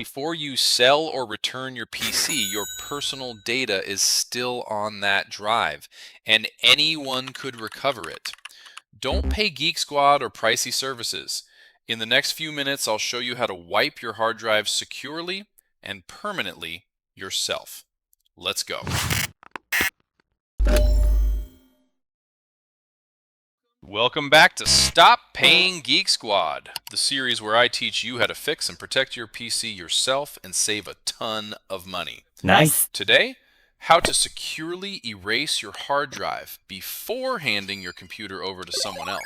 Before you sell or return your PC, your personal data is still on that drive, and anyone could recover it. Don't pay Geek Squad or pricey services. In the next few minutes, I'll show you how to wipe your hard drive securely and permanently yourself. Let's go. Welcome back to Stop Paying Geek Squad, the series where I teach you how to fix and protect your PC yourself and save a ton of money. Nice. Today, how to securely erase your hard drive before handing your computer over to someone else.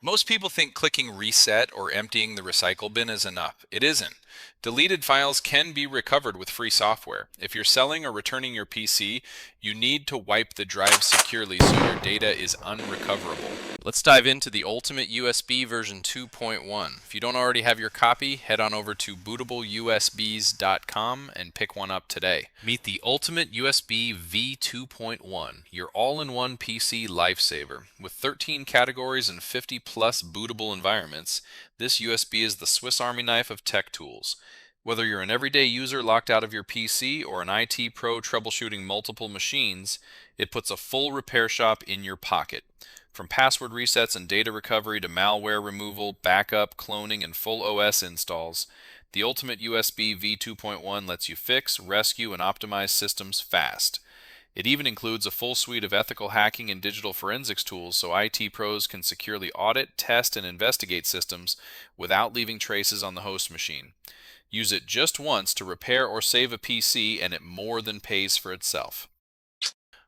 Most people think clicking reset or emptying the recycle bin is enough. It isn't. Deleted files can be recovered with free software. If you're selling or returning your PC, you need to wipe the drive securely so your data is unrecoverable. Let's dive into the Ultimate USB version 2.1. If you don't already have your copy, head on over to bootableusbs.com and pick one up today. Meet the Ultimate USB v2.1, your all-in-one PC lifesaver. With 13 categories and 50 plus bootable environments, this USB is the Swiss Army knife of tech tools. Whether you're an everyday user locked out of your PC or an IT pro troubleshooting multiple machines, it puts a full repair shop in your pocket. From password resets and data recovery to malware removal, backup, cloning, and full OS installs, the Ultimate USB v2.1 lets you fix, rescue, and optimize systems fast. It even includes a full suite of ethical hacking and digital forensics tools so IT pros can securely audit, test, and investigate systems without leaving traces on the host machine. Use it just once to repair or save a PC and it more than pays for itself.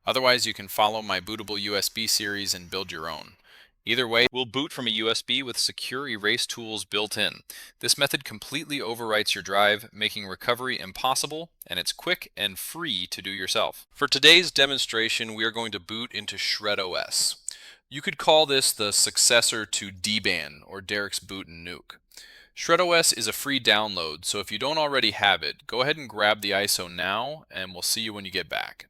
Otherwise, you can follow my Bootable USB series and build your own. Either way, we'll boot from a USB with secure erase tools built in. This method completely overwrites your drive, making recovery impossible, and it's quick and free to do yourself. For today's demonstration, we are going to boot into ShredOS. You could call this the successor to DBAN, or Derek's Boot and Nuke. ShredOS is a free download, so if you don't already have it, go ahead and grab the ISO now, and we'll see you when you get back.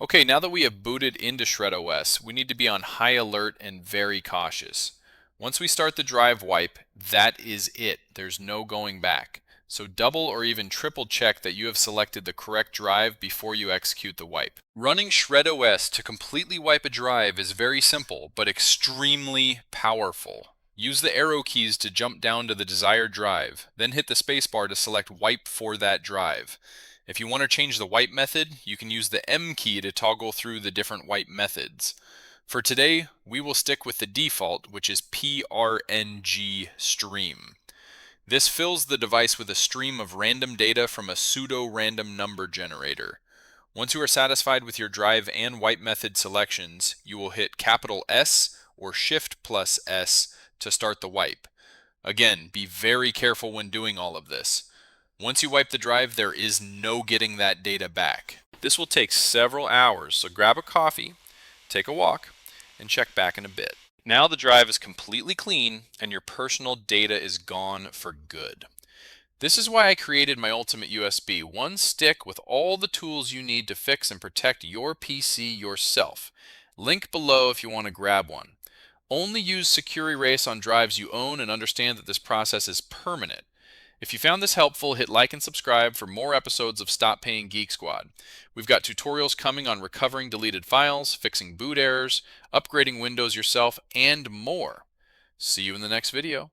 Okay, now that we have booted into ShredOS, we need to be on high alert and very cautious. Once we start the drive wipe, that is it. There's no going back. So double or even triple check that you have selected the correct drive before you execute the wipe. Running ShredOS to completely wipe a drive is very simple, but extremely powerful. Use the arrow keys to jump down to the desired drive, then hit the spacebar to select wipe for that drive. If you want to change the wipe method, you can use the M key to toggle through the different wipe methods. For today, we will stick with the default, which is PRNG stream. This fills the device with a stream of random data from a pseudo-random number generator. Once you are satisfied with your drive and wipe method selections, you will hit capital S or Shift plus S to start the wipe. Again, be very careful when doing all of this. Once you wipe the drive, there is no getting that data back. This will take several hours, so grab a coffee, take a walk, and check back in a bit. Now the drive is completely clean and your personal data is gone for good. This is why I created my Ultimate USB, one stick with all the tools you need to fix and protect your PC yourself. Link below if you want to grab one. Only use secure erase on drives you own and understand that this process is permanent. If you found this helpful, hit like and subscribe for more episodes of Stop Paying Geek Squad. We've got tutorials coming on recovering deleted files, fixing boot errors, upgrading Windows yourself, and more. See you in the next video.